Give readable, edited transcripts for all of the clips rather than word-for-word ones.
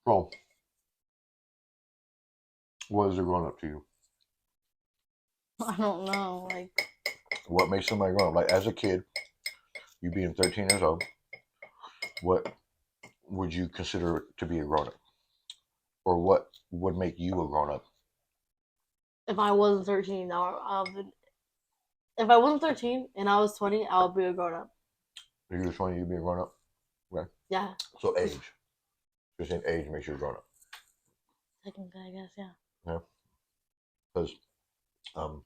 Well, what is a grown up to you? I don't know. Like, What makes somebody grown up? Like as a kid, you being 13 years old, what would you consider to be a grown up? Or what would make you a grown up? if I wasn't 13, if I wasn't 13 and I was 20, I would be a grown up. If you were 20, you'd be a grown up? Okay. Yeah. So age. You're saying age makes you a grown up. Technically, I guess, yeah. Yeah. Because um,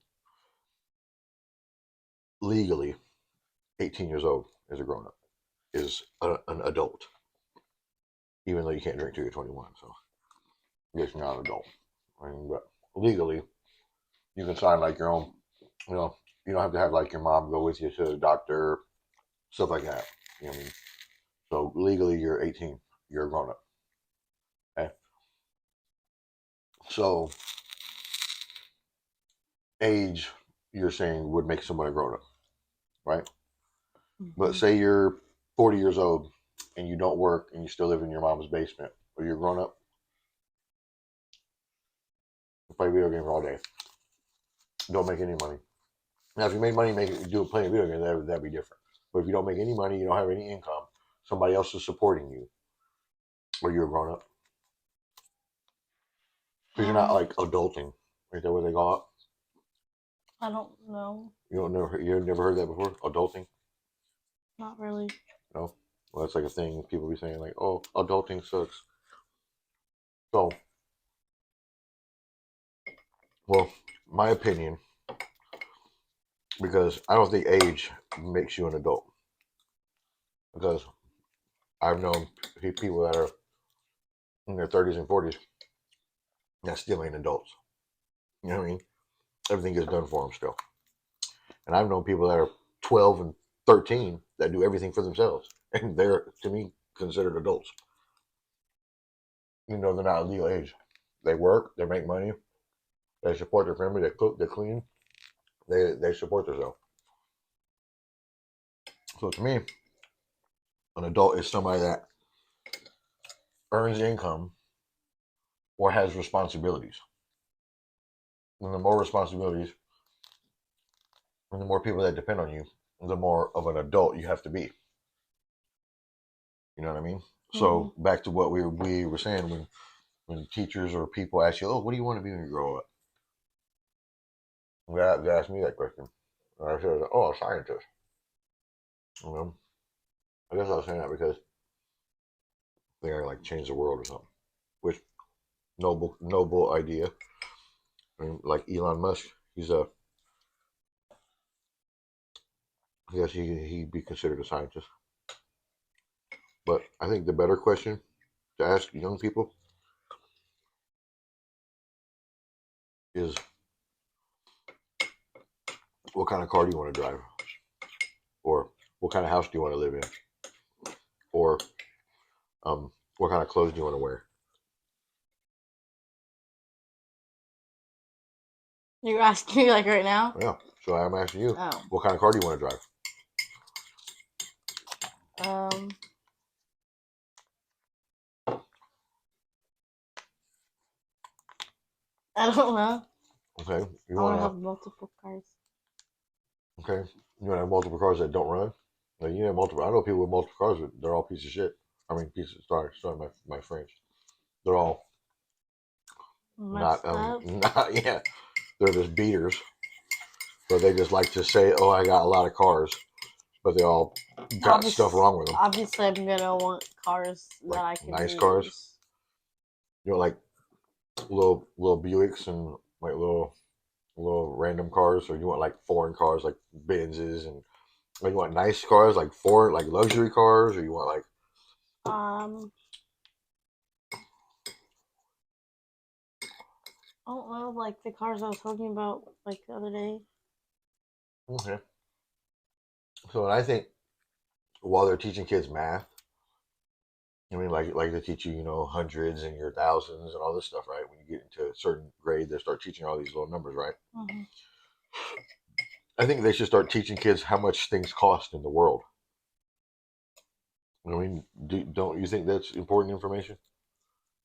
legally, 18 years old is a grown up, is an adult, even though you can't drink till you're 21. So you're not an adult. I mean, but legally, you can sign like your own, you know, you don't have to have like your mom go with you to the doctor, stuff like that. You know what I mean? So legally, you're 18. You're a grown up. Okay. So age, you're saying would make someone a grown up, right? But Mm-hmm. say you're 40 years old and you don't work and you still live in your mom's basement, are you a grown up? You play video games all day. Don't make any money. Now, if you made money, do playing video games, that'd be different. But if you don't make any money, you don't have any income, somebody else is supporting you, are you a grown up? Because you're not like adulting. Right there, what they call it. I don't know. You've never heard that before? Adulting? Not really. No. Well, that's like a thing people be saying, like, "Oh, adulting sucks." So, well, my opinion, because I don't think age makes you an adult. Because I've known people that are in their 30s and 40s that still ain't adults. You know what I mean? Everything gets done for them still. And I've known people that are 12 and 13 that do everything for themselves. And they're, to me, considered adults. You know, they're not legal age. They work, they make money, they support their family, they cook, they clean, they support themselves. So to me, an adult is somebody that earns income or has responsibilities. And the more responsibilities and the more people that depend on you, the more of an adult you have to be. You know what I mean? Mm-hmm. So back to what we were saying when teachers or people ask you, "Oh, what do you want to be when you grow up?" They asked me that question. And I said, "Oh, a scientist." You know, I guess I was saying that because they're like change the world or something. Which noble idea. I mean, like Elon Musk, he's a I guess he'd be considered a scientist. But I think the better question to ask young people is, what kind of car do you want to drive, or what kind of house do you want to live in, or what kind of clothes do you want to wear? You're asking me like right now? Yeah. So I'm asking you, Oh. what kind of car do you want to drive? I don't know. Okay. You I want to want have multiple cars. okay. You want to have multiple cars that don't run? Like you have multiple. I know people with multiple cars, but they're all pieces of shit. I mean, pieces. Sorry, my French. They're all not Messed up. not yeah. They're just beaters, but they just like to say, "Oh, I got a lot of cars," but they all got stuff wrong with them. Obviously, I'm gonna want cars Like that I can nice use. cars. You know, like little Buicks and like little random cars, or you want like foreign cars like Benzes and like you want nice cars like foreign like luxury cars, or you want like I don't know, like the cars I was talking about like the other day. okay. So I think while they're teaching kids math, I mean like they teach you, you know, hundreds and your thousands and all this stuff, right? When you get into a certain grade, they start teaching all these little numbers, right? Mm-hmm. I think they should start teaching kids how much things cost in the world. I mean, don't you think that's important information?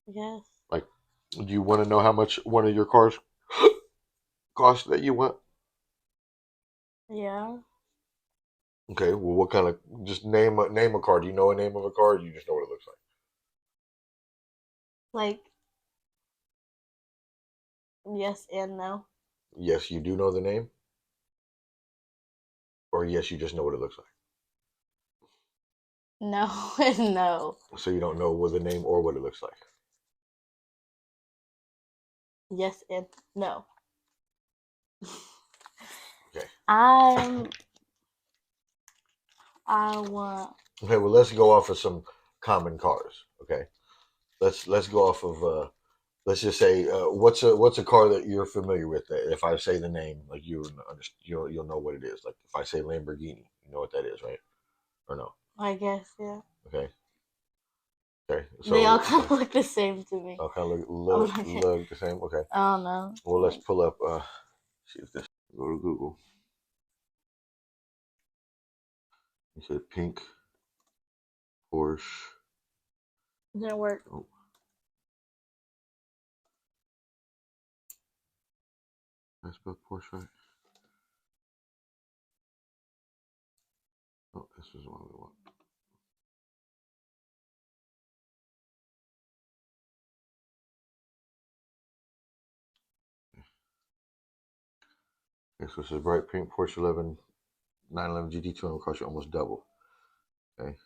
Yes. Like, do you want to know how much one of your cars cost that you want? Yeah. Okay, well, what kind of, just name a car. Do you know a name of a car? Or do you just know what it looks like? Like yes and no. Yes, you do know the name, or yes, you just know what it looks like. No and no. So you don't know what the name or what it looks like. Yes and no. Okay. I'm. I want. Okay. Well, let's go off of some common cars. Okay. Let's go off of let's just say what's a car that you're familiar with. That if I say the name, like you'll know what it is. Like if I say Lamborghini, you know what that is, right? Or no? I guess yeah. Okay. Okay. They all So kind of look the same to me. okay, I'm look not gonna. look the same. Okay. I don't know. Well, let's Like pull up. See if this. Go to Google. You said pink Porsche. didn't work. Oh, I spelled Porsche right. Oh, this is the one we want. Okay, so it says bright pink Porsche 911 GT2 and will cost you almost double. Okay. It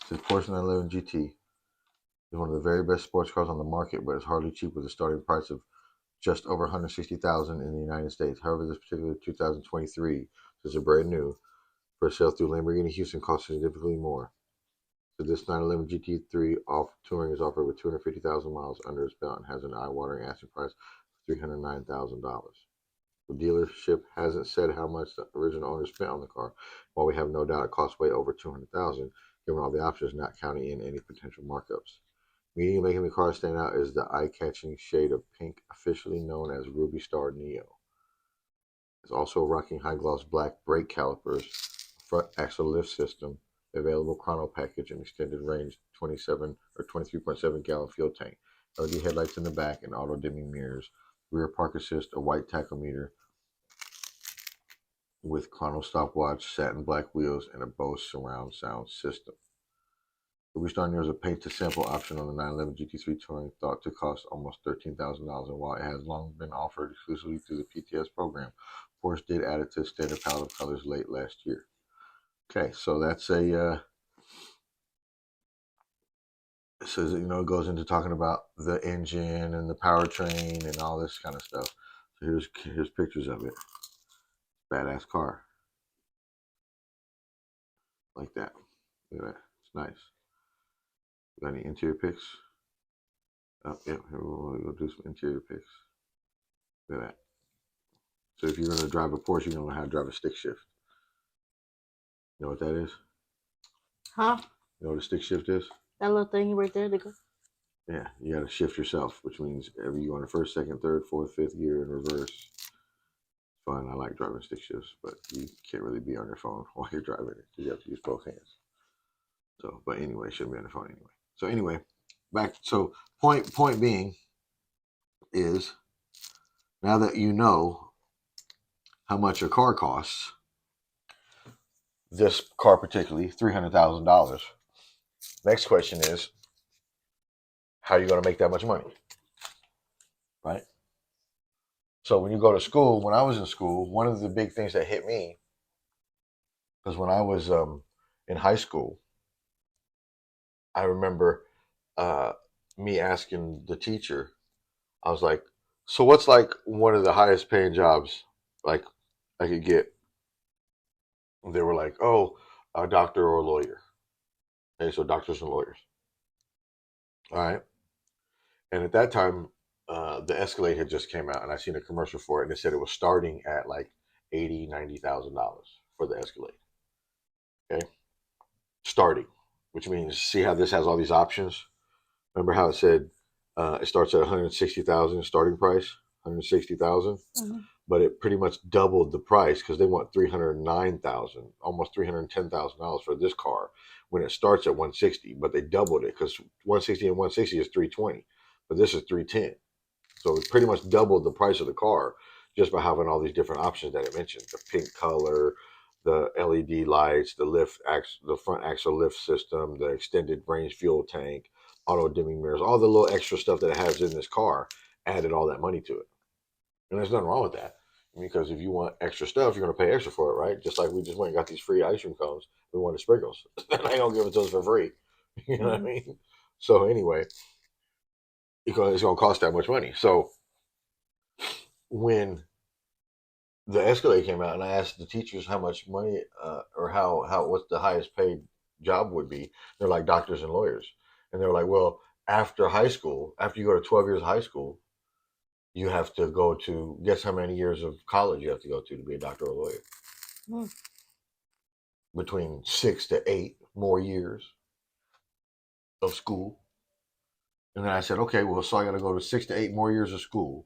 says Porsche 911 GT is one of the very best sports cars on the market, but it's hardly cheap with a starting price of just over 160,000 in the United States. However, this particular 2023, this is a brand new, for sale through Lamborghini Houston, costs significantly more. So this 911 GT3 off touring is offered with 250,000 miles under its belt and has an eye-watering asking price of $309,000. The dealership hasn't said how much the original owner spent on the car, while we have no doubt it costs way over $200,000, given all the options, not counting in any potential markups. Meaning making the car stand out is the eye-catching shade of pink, officially known as Ruby Star Neo. It's also rocking high-gloss black brake calipers, front axle lift system, available chrono package, and extended range 27 or 23.7-gallon fuel tank, LED headlights in the back, and auto-dimming mirrors, rear park assist, a white tachometer with chrono stopwatch, satin black wheels, and a Bose surround sound system. The Restart Neo is a paint to sample option on the 911 GT3 Touring, thought to cost almost $13,000, and while it has long been offered exclusively through the PTS program, Porsche did add it to its standard palette of colors late last year. Okay, so that's it says, it goes into talking about the engine and the powertrain and all this kind of stuff. So here's pictures of it. Badass car. Like that. Look at that. It's nice. Got any interior pics? Oh, yeah, here we'll do some interior pics. Look at that. So if you're going to drive a Porsche, you're going to learn how to drive a stick shift. You know what that is? Huh? You know what a stick shift is? That little thing right there. Yeah, you got to shift yourself, which means every you go in the first, second, third, fourth, fifth gear in reverse. Fun. I like driving stick shifts, but you can't really be on your phone while you're driving it because you have to use both hands. So, but anyway, shouldn't be on the phone anyway. So anyway, back. So point being is now that you know how much a car costs, this car particularly $300,000. Next question is, how are you going to make that much money, right? So when you go to school, when I was in school, one of the big things that hit me because when I was in high school, I remember uh, me asking the teacher, I was like, "So what's like one of the highest paying jobs like I could get?" They were like, "Oh, a doctor or a lawyer." Okay, so doctors and lawyers. All right. And at that time, the Escalade had just came out, and I seen a commercial for it, and it said it was starting at like 80, $90,000 for the Escalade. Okay, starting, which means see how this has all these options. Remember how it said it starts at 160,000 starting price, 160,000. Mm-hmm. but it pretty much doubled the price because they want $309,000, almost $310,000 for this car when it starts at 160. But they doubled it because 160 and 160 is 320, but this is 310. So it pretty much doubled the price of the car just by having all these different options that I mentioned: the pink color, the LED lights, the front axle lift system, the extended range fuel tank, auto dimming mirrors, all the little extra stuff that it has in this car added all that money to it. And there's nothing wrong with that. Because if you want extra stuff, you're going to pay extra for it, right? Just like we just went and got these free ice cream cones. We wanted sprinkles. I ain't going to give it to us for free. You know what I mean? So anyway, it's going to cost that much money. So when the Escalade came out and I asked the teachers how much money or how what's the highest paid job would be, they're like doctors and lawyers. And they're like, well, after high school, after you go to 12 years of high school, you have to go to, guess how many years of college you have to go to be a doctor or a lawyer? Mm. Between 6 to 8 more years of school. And then I said, okay, well, so I got to go to 6 to 8 more years of school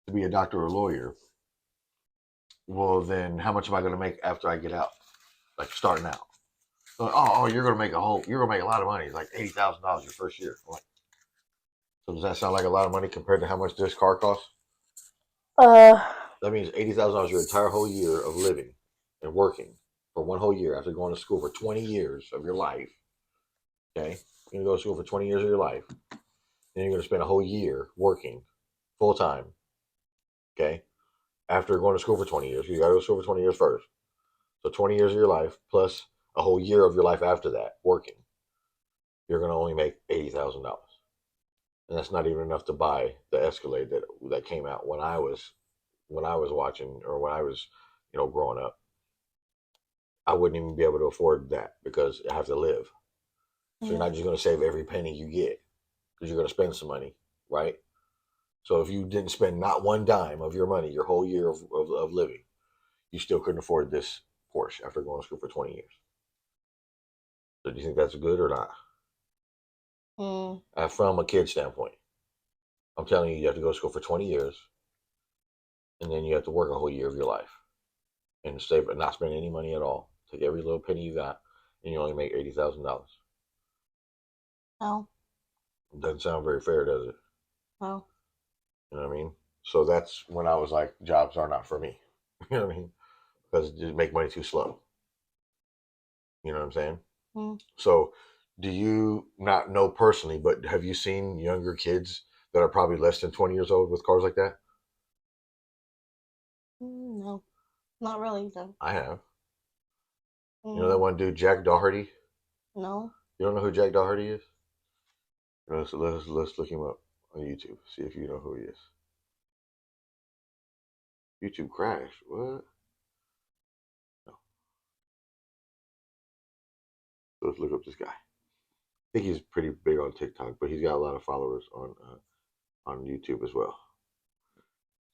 to be a doctor or a lawyer. Well, then how much am I going to make after I get out? Like starting out. Like, oh, you're going to make a lot of money, like $80,000 your first year. I'm like, so does that sound like a lot of money compared to how much this car costs? That means $80,000 your entire whole year of living and working for one whole year after going to school for 20 years of your life. Okay, you're going to go to school for 20 years of your life. Then you're going to spend a whole year working full time. Okay, after going to school for 20 years, you got to go to school for 20 years first. So 20 years of your life plus a whole year of your life after that working, you're going to only make $80,000. And that's not even enough to buy the Escalade that came out when I was watching, or when I was, growing up. I wouldn't even be able to afford that because I have to live. So you're not just going to save every penny you get because you're going to spend some money, right? So if you didn't spend not one dime of your money your whole year of living, you still couldn't afford this Porsche after going to school for 20 years. So do you think that's good or not? From a kid standpoint, I'm telling you, you have to go to school for 20 years, and then you have to work a whole year of your life and save, and not spend any money at all. Take every little penny you got, and you only make $80,000. No. Doesn't sound very fair, does it? No. You know what I mean? So that's when I was like, jobs are not for me. You know what I mean? Because they make money too slow. You know what I'm saying? So do you, not know personally, but have you seen younger kids that are probably less than 20 years old with cars like that? No, not really. No. I have. You know that one dude, Jack Doherty? No. You don't know who Jack Doherty is? Let's look him up on YouTube. See if you know who he is. YouTube crashed. What? No. So let's look up this guy. I think he's pretty big on TikTok, but he's got a lot of followers on YouTube as well.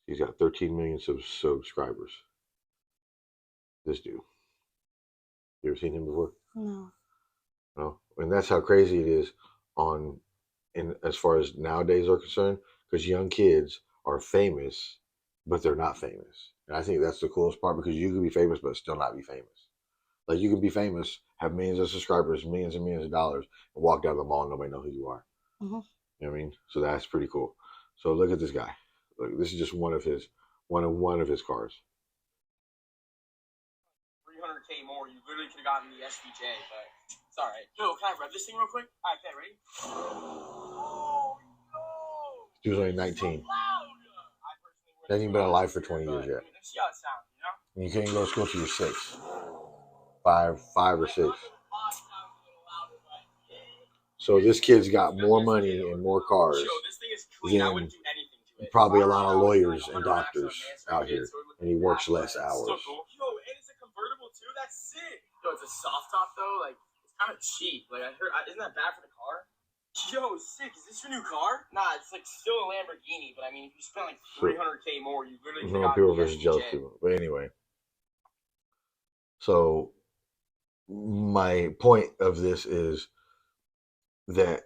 He's got 13 million subscribers. This dude. You ever seen him before? No. No. And that's how crazy it is as far as nowadays are concerned, because young kids are famous, but they're not famous. And I think that's the coolest part, because you can be famous but still not be famous. Like, you can be famous, have millions of subscribers, millions and millions of dollars, and walk down the mall and nobody know who you are. You know what I mean? So that's pretty cool. So look at this guy. Look, this is just one of his cars. 300K more, you literally could have gotten the SVJ, but it's all right. Yo, can I rev this thing real quick? All right, okay, ready? Oh no! He was only 19. Hasn't even been alive for 20 years yet. Let's see how it sounds, you know? And you can't even go to school till you're 6. Five or 6. So this kid's got more money and more cars than probably a lot of lawyers and doctors out here, and he works less hours. Yo, and it's a convertible too. That's sick. Yo, it's a soft top though. Like, it's kind of cheap. Like, I heard, isn't that bad for the car? Yo, sick. Is this your new car? Nah, it's like still a Lamborghini, but I mean, if you spend like 300K more, you literally could have people versus jealous people. But anyway, so my point of this is that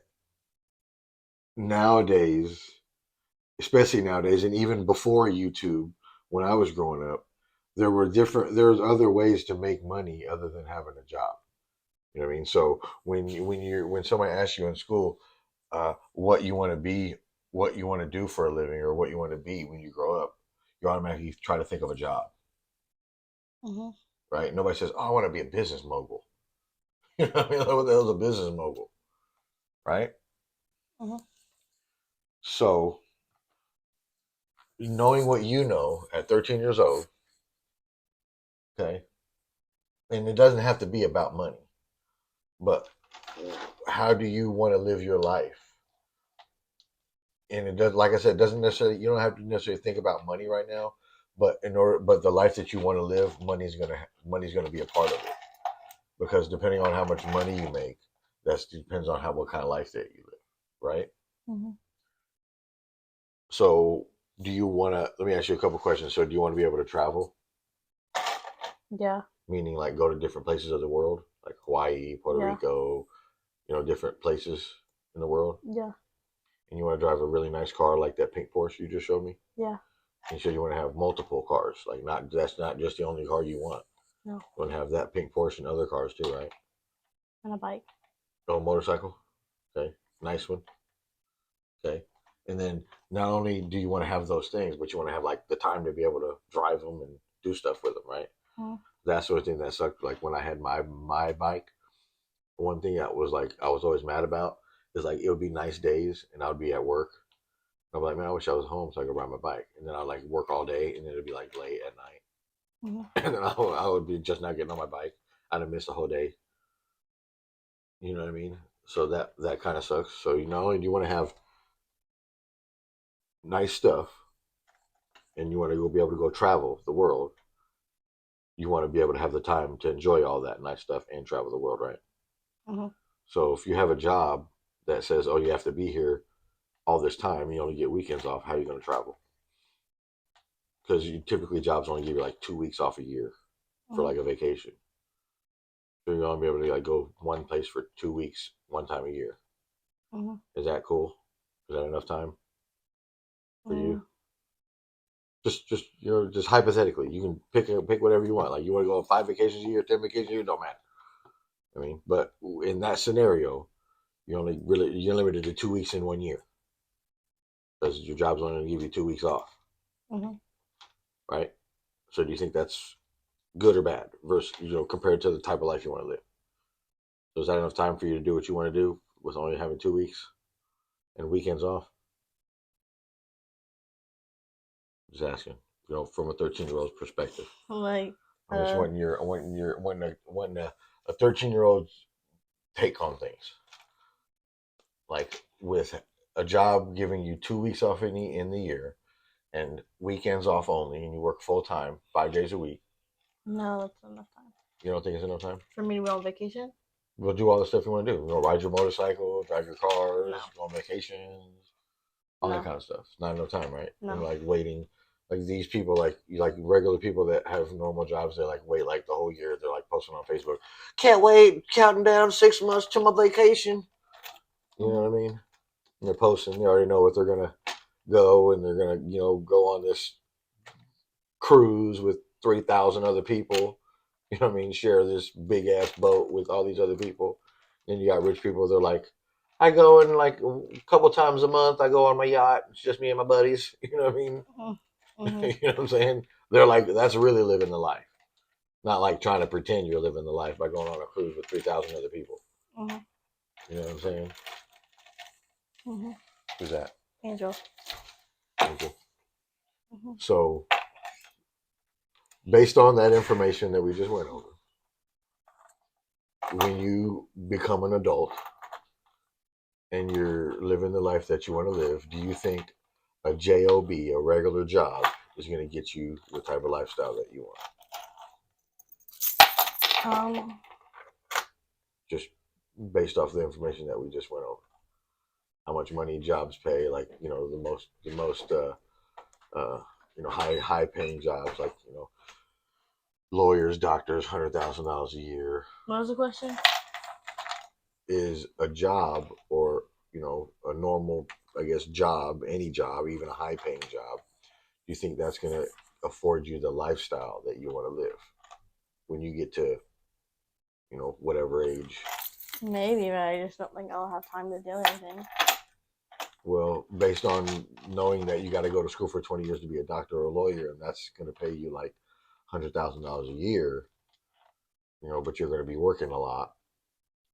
nowadays, especially nowadays, and even before YouTube, when I was growing up, there's other ways to make money other than having a job. You know what I mean? So when somebody asks you in school, what you want to be, what you want to do for a living, or what you want to be when you grow up, you automatically try to think of a job, Mm-hmm. right? Nobody says, "Oh, I want to be a business mogul." You know what I mean? Like, what the hell is a business mogul, right? Mm-hmm. So knowing what you know at 13 years old, okay, and it doesn't have to be about money, but how do you want to live your life? And it does, like I said, it doesn't necessarily, you don't have to necessarily think about money right now, but but the life that you want to live, money's gonna be a part of it, because depending on how much money you make, that depends on what kind of life that you live, right? Mm-hmm. So do you want to, let me ask you a couple questions. So do you want to be able to travel, Yeah. meaning like go to different places of the world, like Hawaii, Puerto Yeah. Rico, different places in the world? Yeah. And you want to drive a really nice car like that pink Porsche you just showed me? Yeah. And so you want to have multiple cars, like that's not just the only car you want. No. You want to have that pink Porsche and other cars too, right? And a bike. Oh, motorcycle. Okay, nice one. Okay, and then not only do you want to have those things, but you want to have like the time to be able to drive them and do stuff with them, right? Mm-hmm. That sort of thing that sucked. Like when I had my bike, one thing that was like I was always mad about is like it would be nice days and I would be at work. I'd be like, man, I wish I was home so I could ride my bike. And then I'd like work all day and then it'd be like late at night. Mm-hmm. And then I would be just not getting on my bike. I'd have missed the whole day. You know what I mean? So that kind of sucks. So not only do you want to have nice stuff and you want to go be able to go travel the world, you want to be able to have the time to enjoy all that nice stuff and travel the world, right? Mm-hmm. So if you have a job that says, oh, you have to be here all this time, you only get weekends off, how are you going to travel? Because typically jobs only give you like 2 weeks off a year for Mm-hmm. like a vacation. So you're gonna be able to like go one place for 2 weeks one time a year. Mm-hmm. Is that cool? Is that enough time for Mm-hmm. you? Just just hypothetically, you can pick whatever you want. Like you want to go on 5 vacations a year, 10 vacations a year, don't matter. I mean, but in that scenario, you're limited to 2 weeks in one year because your job's only going to give you 2 weeks off, Mm-hmm. right? So do you think that's good or bad versus compared to the type of life you want to live? So is that enough time for you to do what you want to do with only having 2 weeks and weekends off? Just asking, from a 13-year-old's perspective. Like, I'm just wanting a 13-year-old's take on things. Like with a job giving you 2 weeks off in the year and weekends off only, and you work full time, 5 days a week. no, that's enough time You don't think it's enough time? for me to go on vacation. We'll do all the stuff you want to do. Ride your motorcycle, drive your cars, No. go on vacations, all No. that kind of stuff. It's not enough time, right? No. And like waiting, like these people, like regular people that have normal jobs, they like wait like the whole year. They're like posting on Facebook, can't wait, counting down 6 months to my vacation. You know what I mean? And they're posting. They already know what they're gonna go, and they're gonna go on this cruise with 3,000 other people. You know what I mean? Share this big ass boat with all these other people. Then you got rich people. They're like, I go in like a couple times a month. I go on my yacht. It's just me and my buddies. You know what I mean? Mm-hmm. You know what I'm saying? They're like, that's really living the life. Not like trying to pretend you're living the life by going on a cruise with 3,000 other people. Mm-hmm. You know what I'm saying? Mm-hmm. Who's that? Angel. Okay. Mm-hmm. So, based on that information that we just went over, when you become an adult and you're living the life that you want to live, do you think a job, a regular job, is going to get you the type of lifestyle that you want? Just based off the information that we just went over, how much money jobs pay, like the most high paying jobs, like lawyers, doctors, $100,000 a year. What was the question? Is a job, or a normal, I guess, job, any job, even a high paying job, do you think that's going to afford you the lifestyle that you want to live when you get to, whatever age. Maybe, but I just don't think I'll have time to do anything. Well, based on knowing that you got to go to school for 20 years to be a doctor or a lawyer, and that's going to pay you like $100,000 a year, but you're going to be working a lot.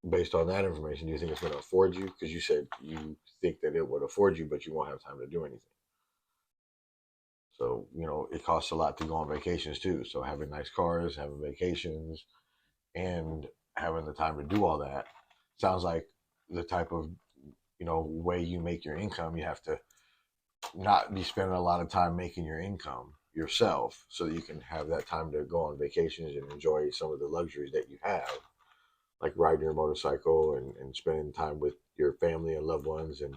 Based on that information, do you think it's going to afford you? Because you said you think that it would afford you, but you won't have time to do anything. So, it costs a lot to go on vacations too. So having nice cars, having vacations, and having the time to do all that sounds like the type of, way you make your income. You have to not be spending a lot of time making your income yourself so that you can have that time to go on vacations and enjoy some of the luxuries that you have, like riding your motorcycle and spending time with your family and loved ones, and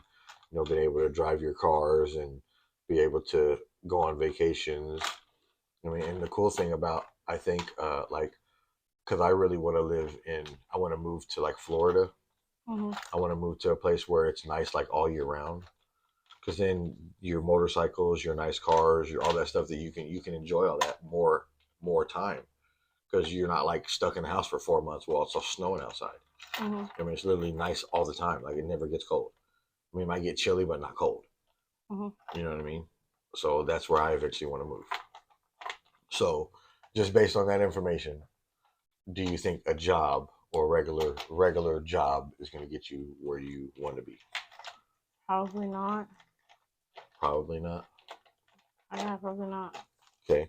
being able to drive your cars and be able to go on vacations. I mean, and the cool thing about, I think, because I really want to I want to move to like Florida. Mm-hmm. I want to move to a place where it's nice like all year round, because then your motorcycles, your nice cars, all that stuff that you can enjoy all that more time, because you're not like stuck in the house for 4 months while it's all snowing outside. Mm-hmm. I mean, it's literally nice all the time. Like, it never gets cold. I mean, it might get chilly, but not cold. Mm-hmm. You know what I mean? So that's where I eventually want to move. So, just based on that information, do you think a job or regular job is going to get you where you want to be? Probably not. Probably not. Yeah, probably not. Okay.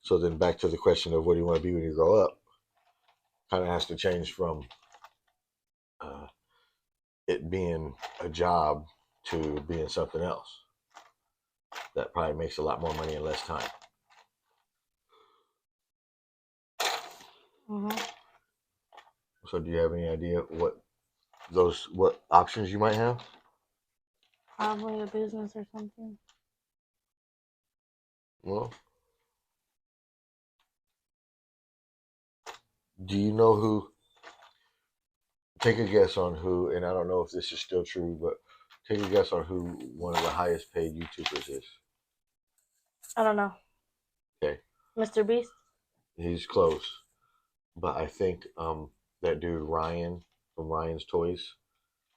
So then back to the question of what do you want to be when you grow up, kind of has to change from it being a job to being something else that probably makes a lot more money in less time. Mm-hmm. So do you have any idea what options you might have? Probably a business or something. Well, do you know who? Take a guess on who, and I don't know if this is still true, but take a guess on who one of the highest paid YouTubers is. I don't know. Okay. Mr. Beast? He's close, but I think that dude Ryan from Ryan's Toys.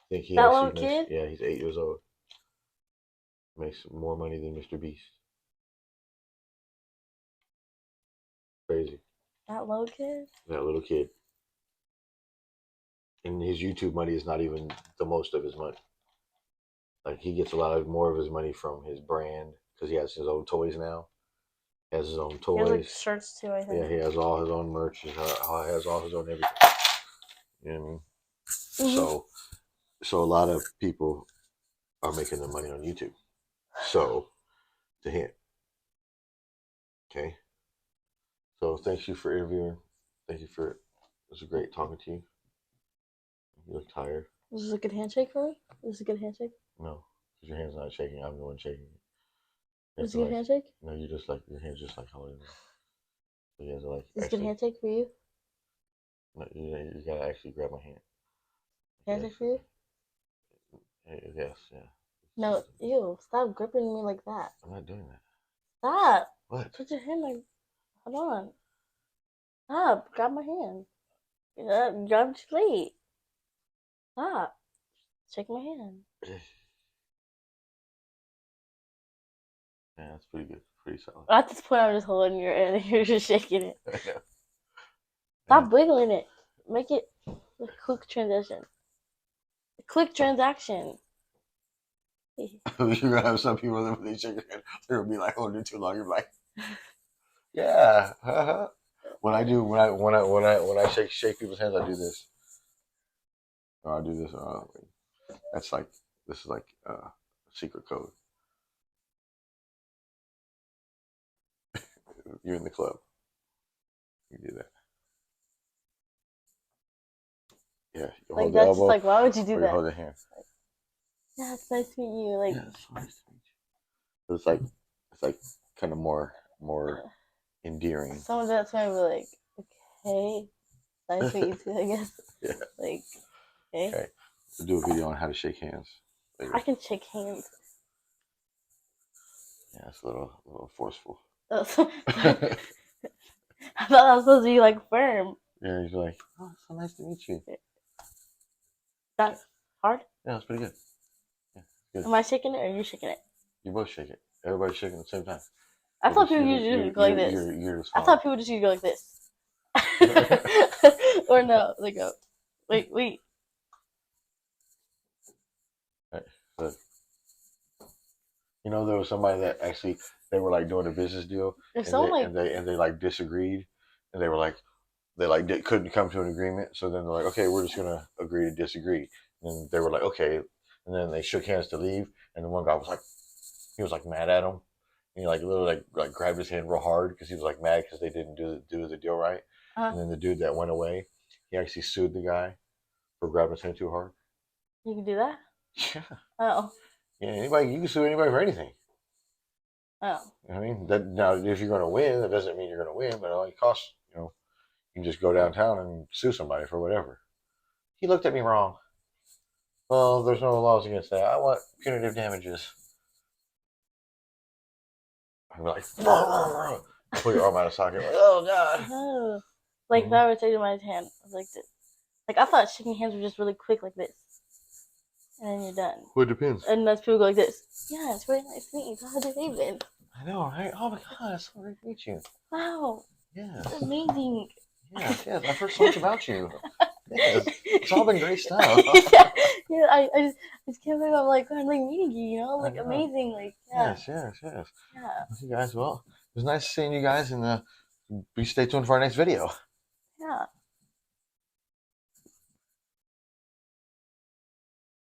I think he That actually little kid? Yeah, he's 8 years old. Makes more money than Mr. Beast. Crazy. That little kid? That little kid. And his YouTube money is not even the most of his money. Like, he gets a lot more of his money from his brand, because he has his own toys now. He has his own toys. He has like shirts too, I think. Yeah, he has all his own merch. He has all his own everything. You know what I mean? Mm-hmm. So a lot of people are making their money on YouTube. So, to hint. Okay. So thanks you for interviewing. Thank you for it. It was great talking to you. You look tired. This is a good handshake for me? This is a good handshake? No, because your hand's not shaking. I'm the one shaking. This is a good handshake? No, you just like, your hand's just like holding it. So you guys are like. This is a good handshake for you? No, you gotta actually grab my hand. Handshake for you? Yes, yeah. No, ew, stop gripping me like that. I'm not doing that. Stop. What? Put your hand like, hold on. Stop, grab my hand. Grab too late. Stop. Shake my hand. Yeah, that's pretty good. Pretty solid. At this point, I'm just holding your hand and you're just shaking it. I know. Stop wiggling it. Make it a quick transition. A quick transaction. You're gonna have some people that when they shake your hand, they're gonna be like holding it too long. You're like, yeah. When I shake people's hands, I do this. Or I do this. That's like, this is like secret code. You're in the club. You do that. Yeah. You Like, hold the that's elbow, just like, why would you do or that? you hold the hand. Yeah, it's nice to meet you. Like, Yeah, it's nice to meet you. It's like kind of more endearing. someone that's going to be like, okay, nice to meet you too, I guess. Yeah. Like, okay. Okay. We'll do a video on how to shake hands later. I can shake hands. Yeah, it's a little forceful. I thought that was supposed to be like firm. Yeah, he's like, oh, it's so nice to meet you. That's hard. Yeah, it's pretty good. Yeah, good. Am I shaking it or are you shaking it? You both shake it. Everybody's shaking at the same time. I thought people You're- usually you're- go like you're- this. you're the I small thought people just used to go like this. Or no, they go. Wait. one. But, you know, there was somebody that actually they were like doing a business deal, If and someone they, like, and they like disagreed, and they were like couldn't come to an agreement. So then they're like, okay, we're just gonna agree to disagree. And they were like, okay, and then they shook hands to leave, and the one guy was like, he was like mad at him, and he like literally like grabbed his hand real hard because he was like mad because they didn't do the deal right. And then the dude that went away, he actually sued the guy for grabbing his hand too hard. you can do that? Yeah, Oh. yeah. Anybody, you can sue anybody for anything. Oh. I mean, that now if you're going to win, that doesn't mean you're going to win, but it only costs. You know, you can just go downtown and sue somebody for whatever. He looked at me wrong. Well, there's no laws against that. I want punitive damages. I'm like, pull your arm out of socket. Like, oh god. Oh. Like if I were taking my hand, I was like this. Like I thought shaking hands were just really quick like this. And then you're done. Well, it depends. And most people go like this. Yeah, it's really nice to meet you. How have you been? I know, right? Oh my god, it's so great to meet you. Wow. Yeah. That's amazing. Yes, yes. I've heard so much about you. Yes. It's all been great stuff. yeah, I just can't believe I'm like meeting you, you know? Like I know. amazing. Like yeah. Yes. Yeah. Okay, guys. Well, it was nice seeing you guys, and be stay tuned for our next video. Yeah.